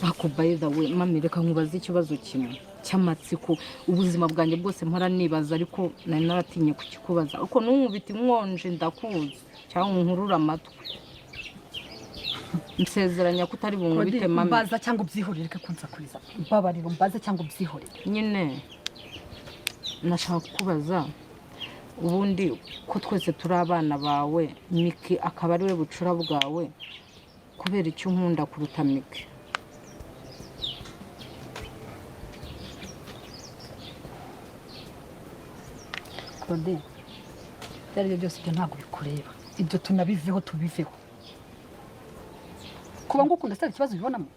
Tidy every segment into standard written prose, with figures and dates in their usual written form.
ako by the way mami reka nkubaze ikibazo kimwe cy'amatsiko ubuzima bwanjye bwose mpora nibaza ariko nari naratinye kukikubaza uko nunkubita inkonje ndakuzi cyangwa unkurura amatwi nsezeranya ko utari bunkubite mami mbaza cyangwa ubyihorere reka kunsakuriza mbabarira mbaza cyangwa ubyihorere nyine nashaka kukubaza ubundi ko twese turi abana bawe Miki akaba ari we bucura bwawe kubera icyo nkunda kuruta Miki Claude byari byose ibyo ntabwo bikureba ibyo tunabiveho tubiveho kuba ngo ukunda ikibazo ubibonamo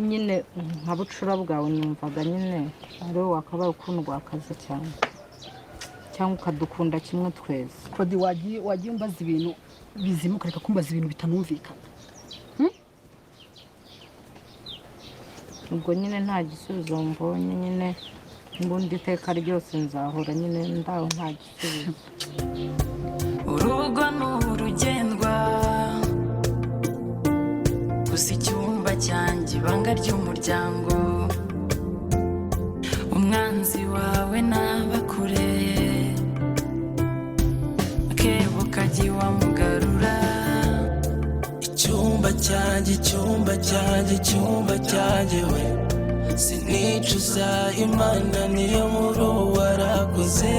nyine nka bucura bwawe nyumvaga nyine ariwe wakabaye ukundwa akazi cyane cyangwa ukadukunda kimwe twese Claude wagiye umbaza ibintu bizima ukareka kumbaza ibintu bitanumvikana ubwo nyine nta gisubizo mbonye nyine mbundi iteka ryose nzahora nyine ndaho nta gisubizo urugo ni urugendwa gusa icyumba cyanjye ibanga ry'umuryango umwanzi wawe nabakure akebo kagiye wamugarura icyumba cyanjye we sinicuza imana niyo nkuru warakoze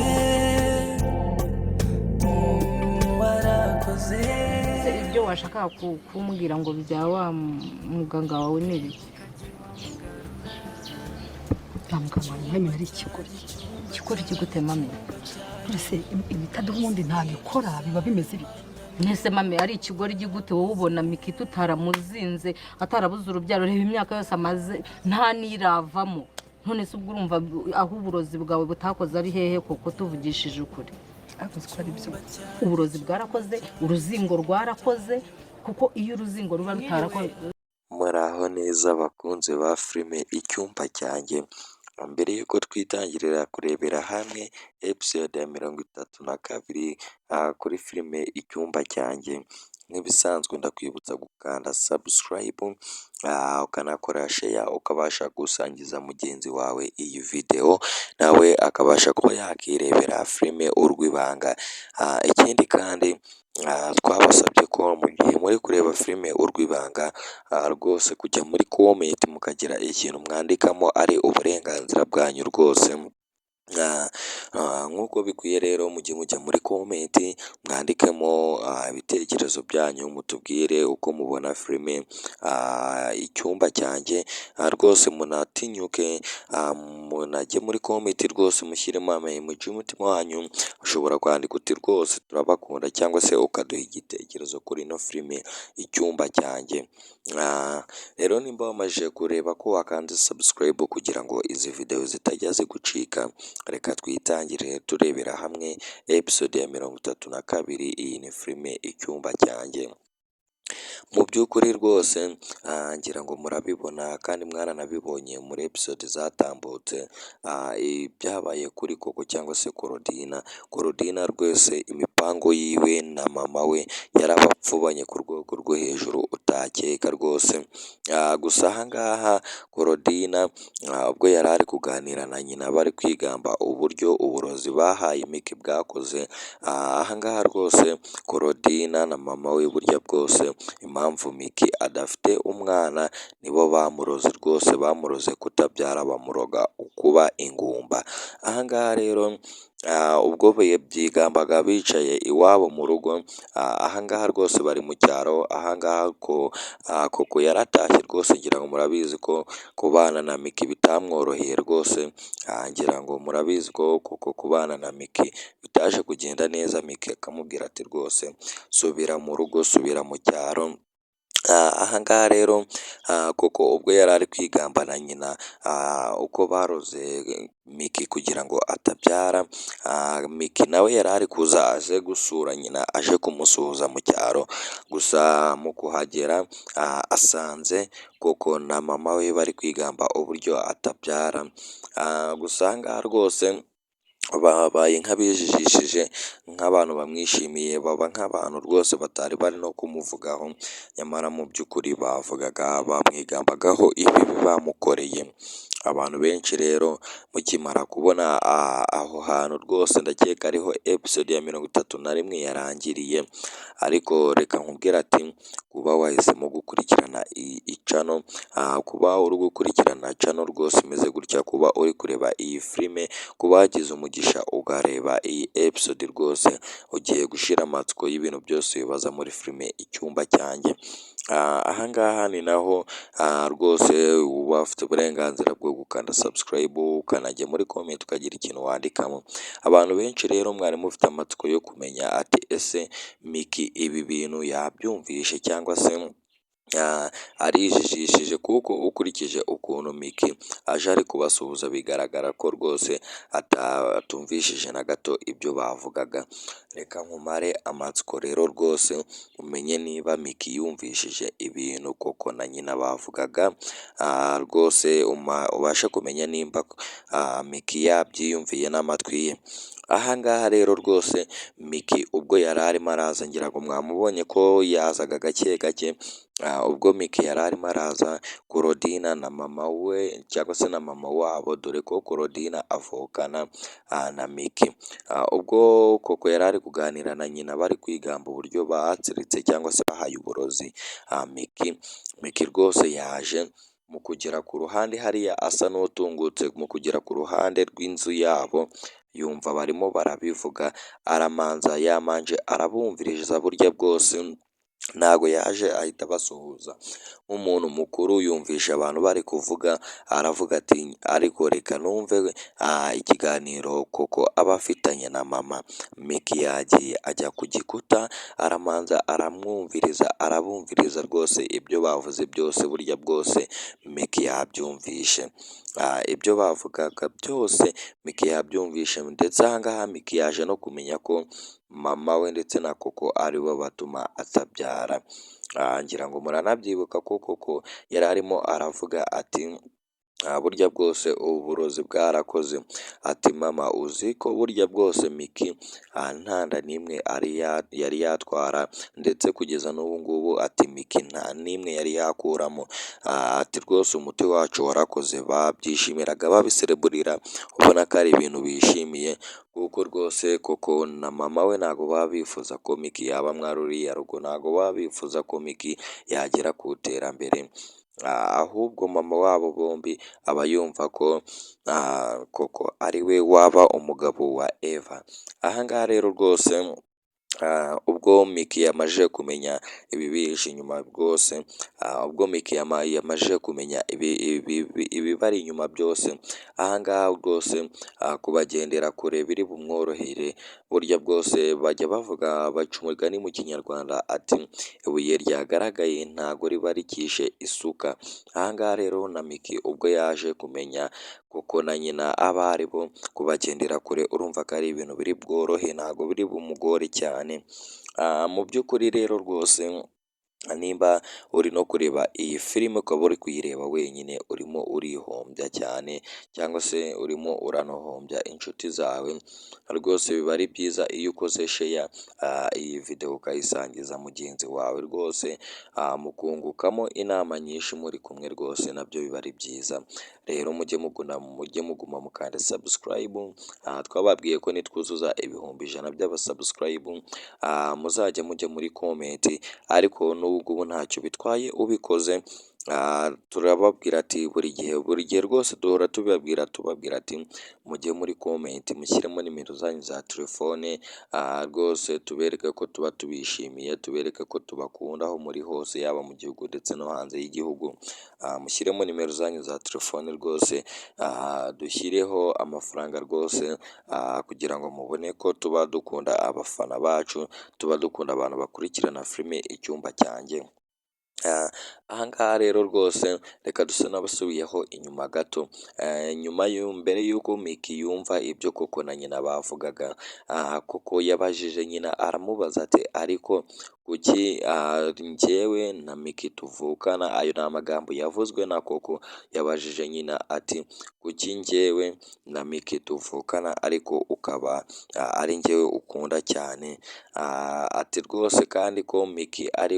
ibyo washakaga kumbwira ngo bya wa muganga wawe ni ibiki muganga wawe mwemera ari ikigori kigute mami mbese imitadoha ubundi ntabwo ikora biba bimeze bite mwese mami ari ikigori gigute wowe ubona Miki tutaramuzinze atarabuze urubyaro reba imyaka yose amaze nta niravamo none se ubwo urumva aho uburozi bwawe butakoze ari hehe koko tuvugishije ukuri akoze ko ari byo uburozi bwarakoze uruzingo rwarakoze kuko iyo uruzingo ruba rutarakoze muraho neza bakunze ba filime icyumba cyanjye mbere yuko twitangirira kurebera hamwe episode ya 32 kuri filime icyumba cyanjye nk'ibisanzwe ndakwibutsa gukanda subscribe ukanakora share ukabasha gusangiza mugenzi wawe iyi video nawe akabasha kuba yakirebera filime urwibanga ikindi kandi twabasabye ko mu gihe muri kureba filime urwibanga rwose kujya muri comment mukagira ikintu mwandikamo ari uburenganzira bwanyu rwose nk'uko bikwiye rero mujye mujya muri comment mwandikemo ibitekerezo byanyu mutubwire uko mubona filime icyumba cyanjye rwose munatinyuke munajye muri comment rwose mushyiremo emoji y'umutima wanyu ushobora kwandika uti rwose turabakunda cyangwa se ukaduha igitekerezo kuri ino filime icyumba cyanjye rero nimba wamajije kureba ko wakanze subscribe kugira ngo izi video zitajya zigucika reka twitangire turebera hamwe episode ya 32 iyi ni filime icyumba cyanjye mu by'ukuri rwose ngira ngo murabibona kandi mwaranabibonye muri episode zatambutse ibyabaye kuri Koko cyangwa se Korodina rwose imipango yiwe na mama we yarabapfubanye ku rwego rwo hejuru utakeka rwose gusa ahangaha Korodina ubwo yari ari kuganira na nyina bari kwigamba uburyo uburozi bahaye Miki bwakoze ahangaha rwose Korodina na mama we burya bwose impamvu Miki adafite umwana nibo bamuroze rwose bamuroze kutabyara bamuroga ukuba ingumba ahangaha rero ubwo byigambaga bicaye iwabo mu rugo ahangaha rwose bari mu cyaro ahangaha Koko yaratashye rwose ngira ngo murabizi ko kubana na Miki bitamworoheye rwose ngira ngo murabizi ko Koko kubana na Miki bitaje kugenda neza Miki akamubwira ati rwose subira mu rugo subira mu cyaro ahangaha rero Koko ubwo yari ari kwigamba na nyina uko baroze Miki kugira ngo atabyara Miki nawe yari ari kuza aje gusura nyina aje kumusuhuza mu cyaro gusa mu kuhagera asanze Koko na mama we bari kwigamba uburyo atabyara gusa ahangaha rwose babaye nk'abijijishije nk'abantu bamwishimiye, baba nk'abantu rwose batari bari no kumuvugaho, nyamara mu by'ukuri bavugaga bamwigambagaho ibibi bamukoreye. Abantu benshi rero mukimara kubona aho hantu rwose ndakeka ariho episode ya 31 yarangiriye, ariko reka nkubwire ati kuba wahisemo gukurikirana iyi channel, kuba uri gukurikirana channel rwose imeze gutya, kuba uri kureba iyi filime, kuba wagize umugisha ukareba iyi episode rwose ugiye gushira amatsiko y'ibintu byose bibaza muri filime Icyumba cyanjye. Ahangaha ni naho rwose uba ufite uburenganzira bwo gukanda subscribe, ukanajya muri comment ukagira ikintu wandikamo. Abantu benshi rero mwari mufite amatsiko yo kumenya ati ese Miki ibi bintu yabyumvishe cyangwa se arijijishije, kuko ukurikije ukuntu Miki aje ari kubasuhuza bigaragara ko rwose atumvishije na gato ibyo bavugaga. Reka nkumare amatsiko rero rwose umenye niba Miki yumvishije ibintu koko na nyina bavugaga, rwose ubashe kumenya nimba Miki yabyiyumviye n'amatwi ye. Ahangaha rero rwose Miki ubwo yari arimo araza, ngira ngo mwamubonye ko yazaga gake gake, ubwo Miki yari arimo araza, Korodina na mama we cyangwa se na mama wabo, dore ko Korodina avukana na Miki, ubwo koko yari ari kuganira na nyina bari kwigamba uburyo batsiritse cyangwa se bahaye uburozi Miki rwose yaje mu kugera ku ruhande hariya asa n'utungutse, mu kugera ku ruhande rw'inzu yabo yumva barimo barabivuga, aramanza yamanje arabumviriza, burya bwose ntago yaje ahita abasuhuza nk'umuntu mukuru, yumvisha abantu bari kuvuga, aravuga ati ariko reka numve ikiganiro koko aba afitanye na mama. Miki yagiye ajya ku gikuta, aramanza aramwumviriza, arabumviriza rwose ibyo bavuze byose, burya bwose Miki yabyumvishe, ibyo bavugaga byose Miki yabyumvishe, ndetse ahangaha Miki yaje no kumenya ko mama we ndetse na koko aribo batuma atabyara. Ngira ngo muranabyibuka ko koko yari arimo aravuga ati burya bwose ubu burozi bwarakoze, ati mama uzi ko burya bwose Miki nta nda n'imwe yari yatwara, ndetse kugeza n'ubu ngubu ati Miki nta n'imwe yari yakuramo, ati rwose umuti wacu warakoze. Babyishimiraga babisereburira, ubona ko ari ibintu bishimiye, kuko rwose koko na mama we ntago baba bifuza ko Miki yaba mwari uriya rugo, ntago baba bifuza ko Miki yagera ku iterambere, ahubwo mama wabo bombi aba yumva ko koko ari we waba umugabo wa Eva. Ahangaha rero rwose ubwo Miki yamajije kumenya ibi bihishe inyuma rwose, ubwo Miki yamajije kumenya ibibari inyuma byose, ahangaha rwose kubagendera kure biri bumworohere, burya bwose bajya bavuga, baca umugani mu kinyarwanda ati ibuye ryagaragaye ntago riba rikishe isuka. Ahangaha rero na Miki ubwo yaje kumenya kuko na nyina aba ari bo, kubagendera kure urumva ko ari ibintu biri bworohe, ntago biri bumugore cyane. Mu by'ukuri rero rwose nimba uri no kureba iyi filime ukaba uri kuyireba wenyine, urimo urihombya cyane, cyangwa se urimo uranohombya inshuti zawe. Rwose biba ari byiza iyo ukoze share iyi video ukayisangiza mugenzi wawe, rwose mukungukamo inama nyinshi muri kumwe, rwose nabyo biba ari byiza. Rero mujye muguma mukanda subscribe, twababwiye ko nitwuzuza 100,000 by'abasubscribe muzajya mujya muri comment, ariko n'ubwo ntacyo bitwaye ubikoze. Turababwira ati buri gihe rwose duhora tubabwira ati mujye muri comment mushyiremo nimero zanyu za telefone, rwose tubereke ko tuba tubishimiye, tubereke ko tubakunda aho muri hose, yaba mu gihugu ndetse no hanze y'igihugu. Mushyiremo nimero zanyu za telefone rwose, dushyireho amafaranga rwose, kugira ngo mubone ko tuba dukunda abafana bacu, tuba dukunda abantu bakurikirana filime Icyumba cyanjye. Aha ngaha rero rwose reka duse n'abasubiyeho inyuma gato, mbere y'uko Miki yumva ibyo Koko na nyina bavugaga, Koko yabajije nyina aramubaza ati ariko kuki njyewe na Miki tuvukana, ayo ni amagambo yavuzwe na Koko, yabajije nyina ati kuki njyewe na Miki tuvukana ariko ukaba ari njyewe ukunda cyane, ati rwose kandi ko Miki ari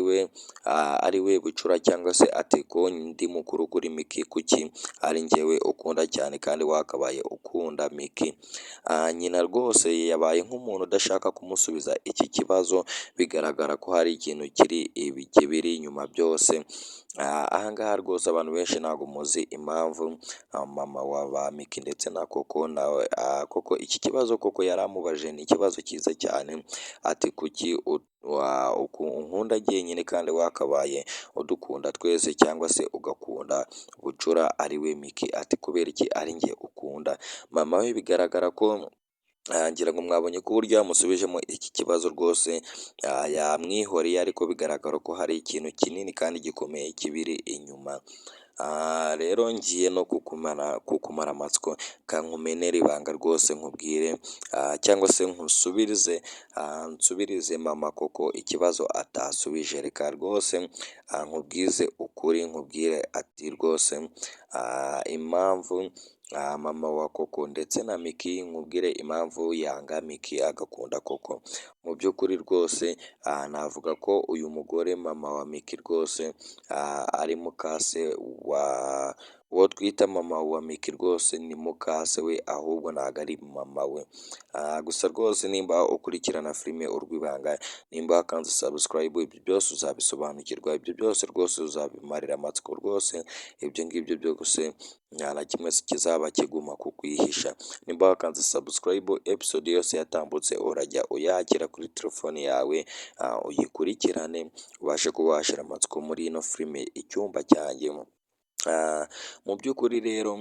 we bucura cyangwa se ati ko ndi mukuru kuri Miki kuki ari njyewe ukunda cyane kandi wakabaye ukunda Miki. Nyina rwose yabaye nk'umuntu udashaka kumusubiza iki kibazo, bigaragara ko hari ikintu kibiri inyuma byose. Aha ngaha rwose abantu benshi ntabwo muzi impamvu mama wa ba Miki ndetse na Koko nawe Koko iki kibazo Koko yari amubajije ni ikibazo cyiza cyane, ati kuki unkunda jyenyine kandi wakabaye udukunda twese cyangwa se ugakunda bucura ari we Miki, ati kubera iki ari njye ukunda. Mama we bigaragara ko ngira ngo mwabonye ko uburyo yamusubijemo iki kibazo rwose yamwihoreye, ariko bigaragara ko hari ikintu kinini kandi gikomeye kibiri inyuma. Rero ngiye no kukumara amatsiko, kankumenera ibanga rwose nkubwire cyangwa se nsubirize mama Koko ikibazo atasubije, reka rwose nkubwize ukuri, nkubwire ati rwose impamvu mama wa Koko ndetse na Miki, nkubwire impamvu yanga Miki agakunda Koko. Mu by'ukuri rwose navuga ko uyu mugore mama wa Miki rwose ari mukase uwo twita mama wa Miki, rwose ni mukase we ahubwo ntabwo ari mama we. Gusa rwose nimba ukurikirana filime Urw'ibanga, nimba wakanze subscribe, ibyo byose uzabisobanukirwa, ibyo byose rwose uzabimarira amatsiko rwose, ibyo ngibyo byose nta na kimwe kizaba kiguma kukwihisha. Nimba wakanze subscribe, episode yose yatambutse urajya uyakira kuri telefone yawe, uyikurikirane ubashe kuba washira amatsiko muri ino filime Icyumba cyanjye. Mu by'ukuri rero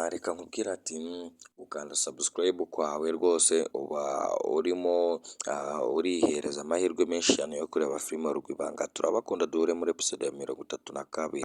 reka nkubwire ati ukanda subscribe kwawe rwose uba urimo urihereza amahirwe menshi cyane yo kureba filime Urw'ibanga. Turabakunda, duhure muri episode ya 32.